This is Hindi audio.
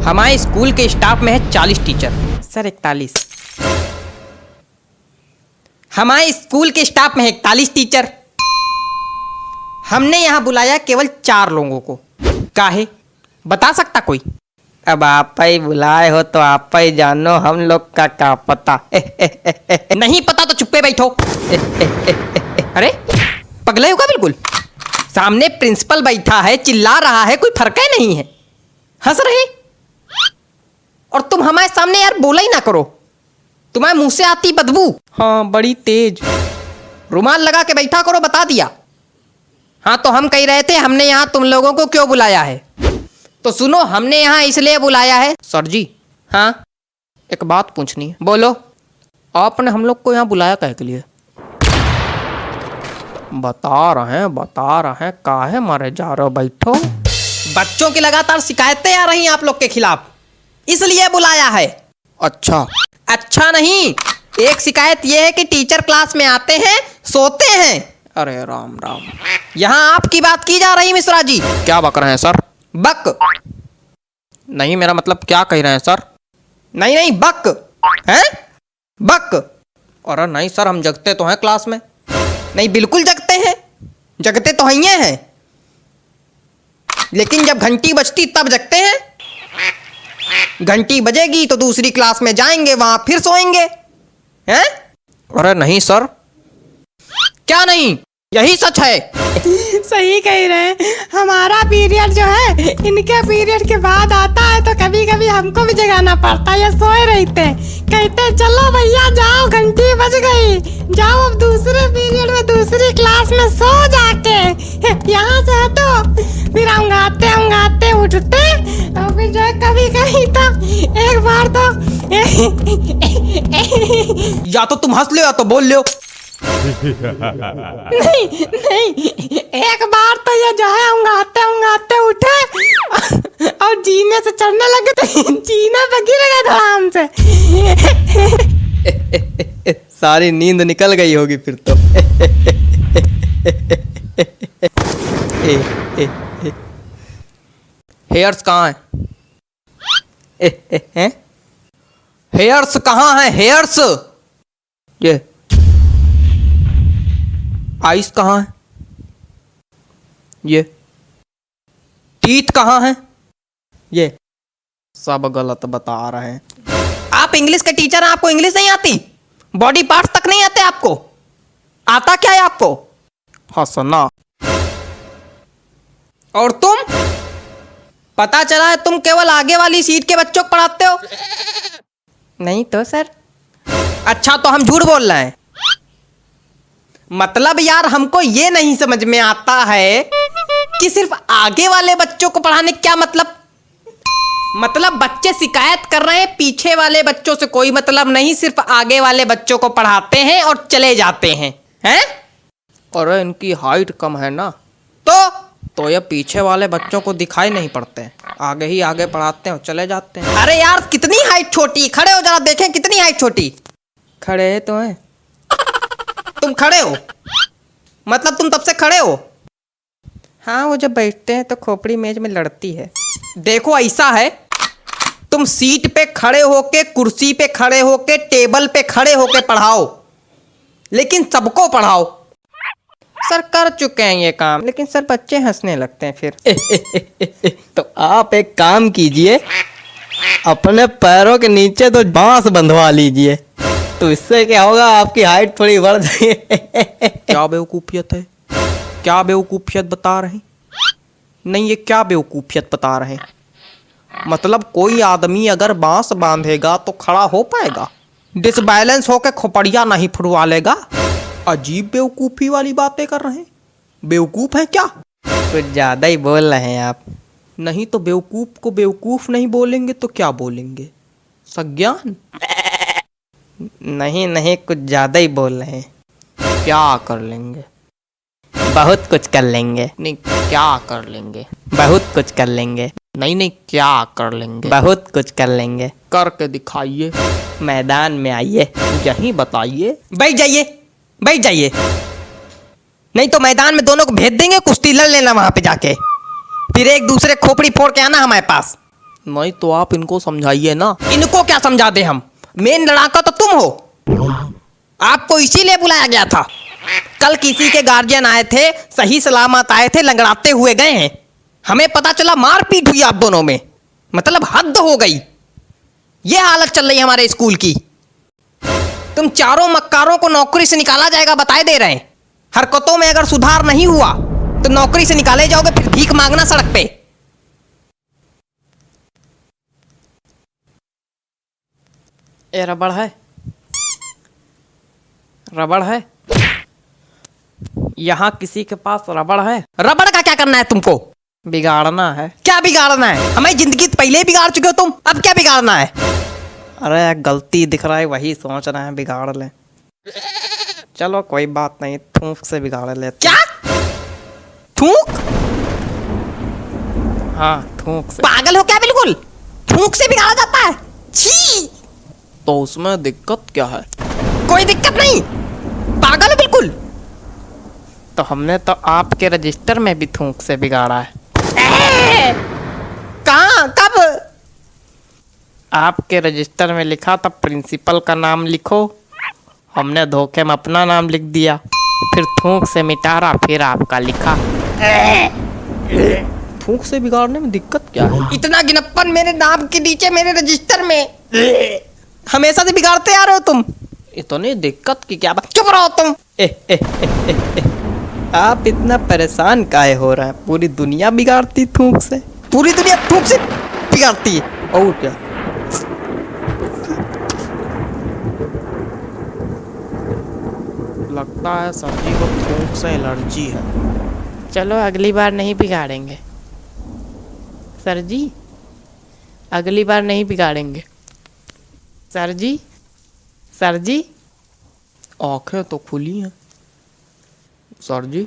हमारे स्कूल के स्टाफ में है 40 टीचर। सर 41। हमारे स्कूल के स्टाफ में है 41 टीचर। हमने यहाँ बुलाया केवल 4 लोगों को। काहे बता सकता कोई? अब आप ही बुलाए हो तो आप ही जानो, हम लोग का क्या पता। नहीं पता तो चुप्पे बैठो। अरे पगले हो क्या बिल्कुल? सामने प्रिंसिपल बैठा है, चिल्ला रहा है, कोई फर्क है नहीं है, हंस रहे। और तुम हमारे सामने यार बोला ही ना करो, तुम्हारे मुंह से आती बदबू। हाँ बड़ी तेज। रुमाल लगा के बैठा करो, बता दिया। हाँ तो हम कह रहे थे हमने यहाँ तुम लोगों को क्यों बुलाया है। तो सुनो, हमने यहाँ इसलिए बुलाया है। सर जी हाँ एक बात पूछनी है। बोलो। आपने हम लोग को यहाँ बुलाया काहे के लिए? बता रहे हैं काहे मारे जा रहे हो, बैठो। बच्चों की लगातार शिकायतें आ रही हैं आप लोग के खिलाफ, इसलिए बुलाया है। अच्छा अच्छा नहीं, एक शिकायत यह है कि टीचर क्लास में आते हैं, सोते हैं। अरे राम राम, यहाँ आपकी बात की जा रही मिश्रा जी। क्या बक रहे हैं सर? बक नहीं, मेरा मतलब क्या कह रहे हैं सर? नहीं बक हैं, बक। अरे नहीं सर, हम जगते तो हैं क्लास में। नहीं बिल्कुल जगते हैं, जगते तो हैं, लेकिन जब घंटी बजती तब जगते हैं। घंटी बजेगी तो दूसरी क्लास में जाएंगे, वहां फिर सोएंगे हैं? अरे नहीं सर। क्या नहीं, यही सच है। सही कह रहे हैं। हमारा पीरियड जो है इनके पीरियड के बाद आता है, तो कभी कभी हमको भी जगाना पड़ता है। या सोए रहते कहते चलो भैया जाओ, घंटी बज गई, जाओ अब दूसरे पीरियड में दूसरी क्लास में सो जाके। यहाँ से हटो, फिर हम गाते उठते, और फिर जो है कभी कभी तो एक बार तो या तो तुम हंस लो या तो बोल लो। नहीं एक बार तो ये जो है उंगाते उठे और जीने से चढ़ने लगे, तो जीने पे गिर गए धड़ाम से। सारी नींद निकल गई होगी फिर तो। हेयर्स कहाँ है? हेयर्स कहाँ है? हेयर्स ये आइस कहाँ है? ये टीथ कहाँ है? ये सब गलत बता रहे हैं। आप इंग्लिश के टीचर हैं, आपको इंग्लिश नहीं आती? बॉडी पार्ट्स तक नहीं आते आपको? आता क्या है आपको? हंसना। और तुम, पता चला है तुम केवल आगे वाली सीट के बच्चों को पढ़ाते हो। नहीं तो सर। अच्छा तो हम झूठ बोल रहे हैं? मतलब यार हमको ये नहीं समझ में आता है कि सिर्फ आगे वाले बच्चों को पढ़ाने क्या मतलब बच्चे शिकायत कर रहे हैं, पीछे वाले बच्चों से कोई मतलब नहीं, सिर्फ आगे वाले बच्चों को पढ़ाते हैं और चले जाते हैं हैं? और इनकी हाइट कम है ना, तो ये पीछे वाले बच्चों को दिखाई नहीं पड़ते हैं, आगे ही आगे पढ़ाते हैं और चले जाते हैं। अरे यार कितनी हाइट छोटी, खड़े हो जरा देखें कितनी हाइट छोटी। खड़े तो हैं तुम? खड़े हो मतलब तुम तब से खड़े हो? हाँ वो जब बैठते हैं तो खोपड़ी मेज में लड़ती है। देखो ऐसा है, तुम सीट पे खड़े होके, कुर्सी पे खड़े होके, टेबल पे खड़े होके पढ़ाओ, लेकिन सबको पढ़ाओ। सर कर चुके हैं ये काम, लेकिन सर बच्चे हंसने लगते हैं फिर। तो आप एक काम कीजिए, अपने पैरों के नीचे तो बांस बंधवा लीजिए, तो इससे क्या होगा, आपकी हाइट थोड़ी बढ़ जाएगी। क्या बेवकूफियत है? क्या बेवकूफियत बता रहे हैं? नहीं ये क्या बेवकूफियत बता रहे हैं? मतलब कोई आदमी अगर बांस बांधेगा तो खड़ा हो पाएगा, डिसबैलेंस होकर खोपड़िया नहीं फुड़वा लेगा। अजीब बेवकूफी वाली बातें कर रहे हैं। बेवकूफ है क्या? कुछ ज्यादा ही बोल रहे हैं आप। नहीं तो बेवकूफ को बेवकूफ नहीं बोलेंगे तो क्या बोलेंगे? सज्ञान? नहीं कुछ ज्यादा ही बोल रहे हैं। क्या कर लेंगे? बहुत कुछ कर लेंगे। नहीं क्या कर लेंगे? बहुत कुछ कर लेंगे। नहीं क्या कर लेंगे? बहुत कुछ कर लेंगे। करके दिखाइए। मैदान में आइए, यहीं बताइए। बैठ जाइए। नहीं तो मैदान में दोनों को भेज देंगे, कुश्ती लड़ लेना वहां पे जाके, फिर एक दूसरे खोपड़ी फोड़ के आना हमारे पास। नहीं तो आप इनको समझाइए ना। इनको क्या समझा दे हम? मेन लड़ाका तो तुम हो। आपको इसीलिए बुलाया गया था। कल किसी के गार्जियन आए थे, सही सलामत आए थे, लंगड़ाते हुए गए हैं। हमें पता चला मारपीट हुई आप दोनों में। मतलब हद हो गई। ये हालत चल रही है हमारे स्कूल की। तुम चारों मक्कारों को नौकरी से निकाला जाएगा बताए दे रहे हैं। हरकतों में अगर सुधार नहीं हुआ तो नौकरी से निकाले जाओगे, फिर भीख मांगना सड़क पे। ये रबड़ है, रबड़ है। यहां किसी के पास रबड़ है? रबड़ का क्या करना है तुमको? बिगाड़ना है। क्या बिगाड़ना है? हमारी जिंदगी तो पहले ही बिगाड़ चुके हो तुम, अब क्या बिगाड़ना है? अरे गलती दिख रहा है वही सोच रहे हैं बिगाड़ ले। चलो कोई बात नहीं, थूक से बिगाड़ लेते। क्या थूक? हाँ थूक से। पागल हो क्या बिल्कुल? थूक से बिगाड़ा जाता है? छी! तो उसमें दिक्कत क्या है? कोई दिक्कत नहीं, पागल हो बिल्कुल। तो हमने तो आपके रजिस्टर में भी थूक से बिगाड़ा है। कहाँ? कब? आपके रजिस्टर में लिखा था प्रिंसिपल का नाम लिखो, हमने धोखे में अपना नाम लिख दिया, फिर थूक से मिटारा, फिर आपका लिखा। थूक से बिगाड़ने में दिक्कत क्या है? इतना गिनप्पन मेरे नाम के नीचे मेरे रजिस्टर में। हमेशा से बिगाड़ते आ रहे हो तुम। इतनी दिक्कत की क्या बात? चुप रहो तुम। आप इतना परेशान काहे हो रहे हैं? पूरी दुनिया बिगाड़ती थूक से। पूरी दुनिया थूक से बिगाड़ती है और क्या? लगता है सभी को थूक से एलर्जी है। चलो अगली बार नहीं बिगाड़ेंगे सर जी, अगली बार नहीं बिगाड़ेंगे सर जी। सर जी आंखें तो खुली हैं सर जी।